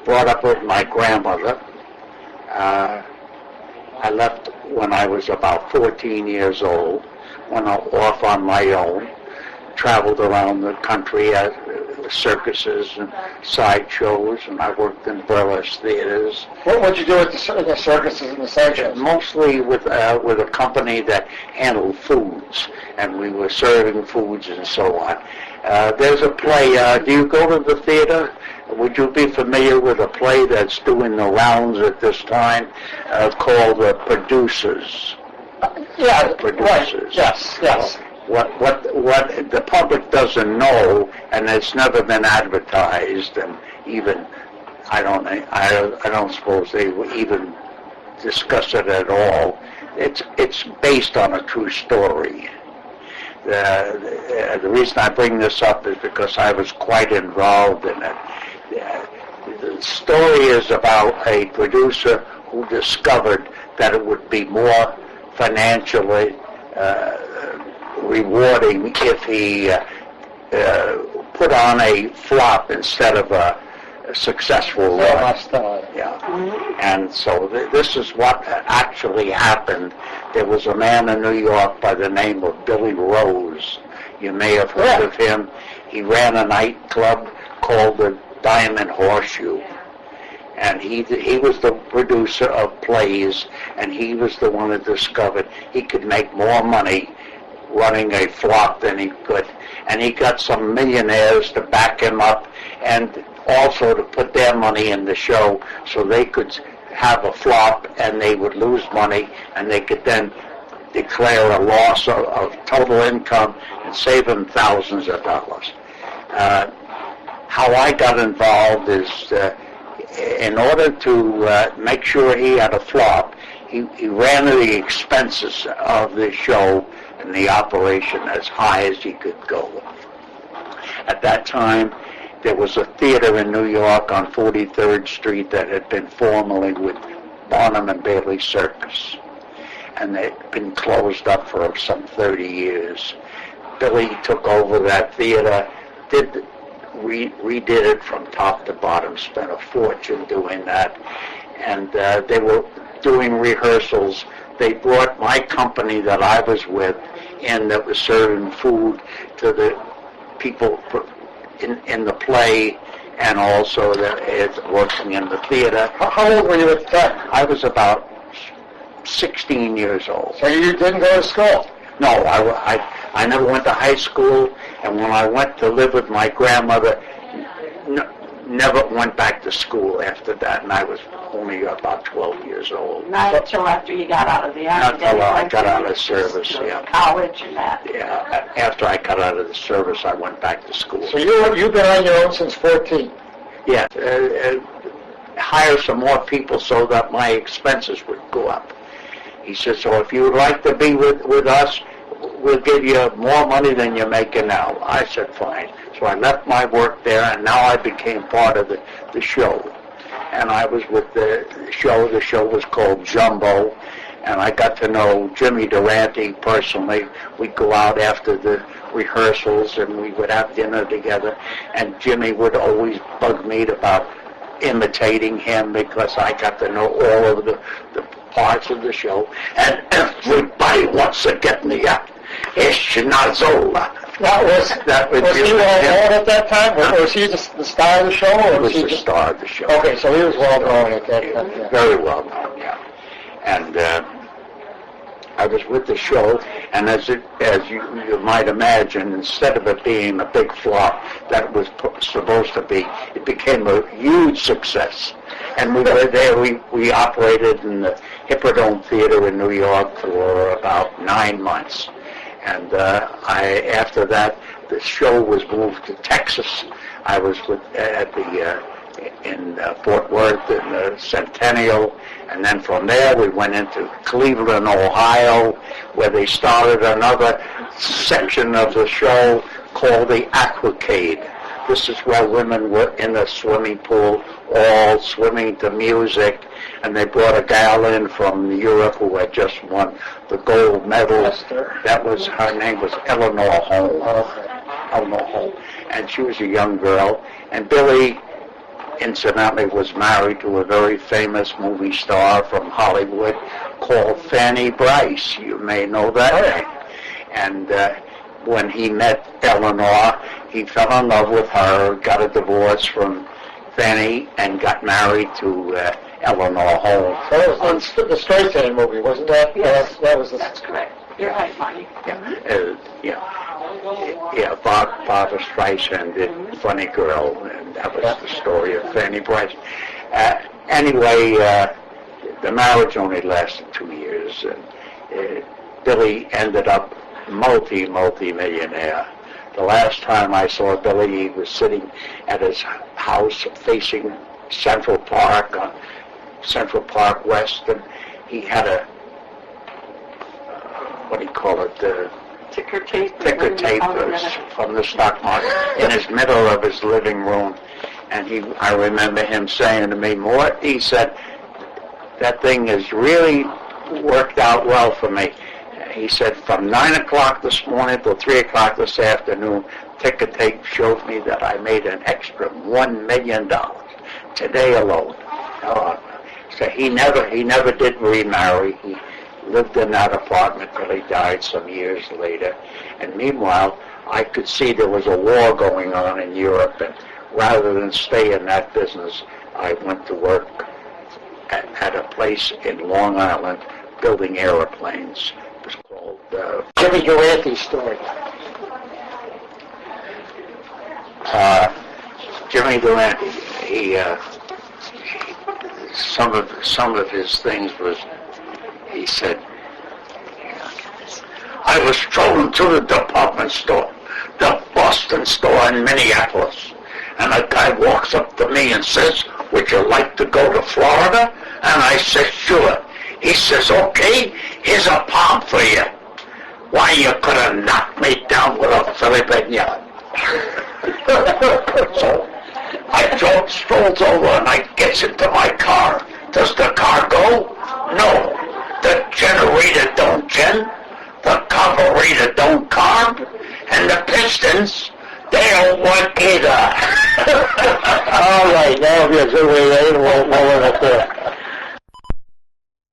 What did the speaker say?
brought up with my grandmother. I left when I was about 14 years old, went off on my own, traveled around the country at circuses and sideshows, and I worked in burlesque theaters. What would you do at the circuses and the sideshows? Mostly with a company that handled foods, and we were serving foods and so on. There's a play. Do you go to the theater? Would you be familiar with a play that's doing the rounds at this time called Producers? Yeah, Producers. Right. Yes. What the public doesn't know, and it's never been advertised, and even I don't suppose they would even discuss it at all. It's based on a true story. The reason I bring this up is because I was quite involved in it. The story is about a producer who discovered that it would be more financially rewarding if he put on a flop instead of a successful run. Yeah. And so this is what actually happened. There was a man in New York by the name of Billy Rose. You may have heard of him. He ran a nightclub called the Diamond Horseshoe. And he was the producer of plays, and he was the one that discovered he could make more money running a flop than he could. And he got some millionaires to back him up and also to put their money in the show so they could have a flop and they would lose money, and they could then declare a loss of total income and save him thousands of dollars. How I got involved is in order to make sure he had a flop, he ran the expenses of the show and the operation as high as he could go. At that time, there was a theater in New York on 43rd Street that had been formerly with Barnum and Bailey Circus, and they'd been closed up for some 30 years. Billy took over that theater, redid it from top to bottom, spent a fortune doing that, and they were doing rehearsals. They brought my company that I was with in that was serving food to the people in the play, and also working in the theater. How old were you at the time? I was about 16 years old. So you didn't go to school? No, I never went to high school, and when I went to live with my grandmother, never went back to school after that, and I was only about 12 years old. Not until after you got out of the Army. Not until I got out of service, yeah. College and that. Yeah, after I got out of the service, I went back to school. So you've been on your own since 14? Yeah, hire some more people so that my expenses would go up. He said, so if you would like to be with us, we'll give you more money than you're making now. I said, fine. So I left my work there, and now I became part of the show. And I was with the show. The show was called Jumbo, and I got to know Jimmy Durante personally. We'd go out after the rehearsals, and we would have dinner together, and Jimmy would always bug me about imitating him because I got to know all of the parts of the show, and everybody wants to get me up. Ishinazola. Was he well known at that time? Was he the star of the show? Or he was the star of the show. Okay, so he was well known at that time. Yeah. Very well known, yeah. And I was with the show, and as you might imagine, instead of it being a big flop that it was supposed to be, it became a huge success. And we were there. We operated in the Hippodrome Theater in New York for about 9 months. And after that, the show was moved to Texas. I was in Fort Worth in the Centennial, and then from there we went into Cleveland, Ohio, where they started another section of the show called the Aquacade. This is where women were in the swimming pool, all swimming to music, and they brought a gal in from Europe who had just won the gold medal. Her name was Eleanor Holmes. Eleanor Holmes. And she was a young girl. And Billy incidentally was married to a very famous movie star from Hollywood called Fanny Bryce. You may know that name. And when he met Eleanor, he fell in love with her, got a divorce from Fanny, and got married to Eleanor Holmes. That was the Straight Train movie, wasn't that? Yes. That was That's correct. You're right, Marty. Barbara Streisand did Funny Girl, and that was the story of Fanny Bryce. Anyway, the marriage only lasted 2 years, and Billy ended up multi-millionaire. The last time I saw Billy, he was sitting at his house facing Central Park, Central Park West, and he had a, what do you call it, Ticker tape from the stock market in his middle of his living room. And I remember him saying to me, Mort, he said, that thing has really worked out well for me. He said, from 9 o'clock this morning till 3 o'clock this afternoon, ticker tape showed me that I made an extra $1 million today alone. So he never did remarry. He lived in that apartment till he died some years later. And meanwhile, I could see there was a war going on in Europe, and rather than stay in that business, I went to work at a place in Long Island building airplanes. It was called Jimmy Durante's story. Jimmy Durante. Some of his things was, he said, I was strolling to the department store, the Boston store in Minneapolis, and a guy walks up to me and says, would you like to go to Florida? And I said, sure. He says, okay, here's a pound for you. Why, you could have knocked me down with a Philly vineyard. So I strolls over and I gets into my car. Does the car go? No. The generator don't gen. The carburetor don't carb. And the pistons, they don't work either. All right, that'll be a good way to end. We'll end it there.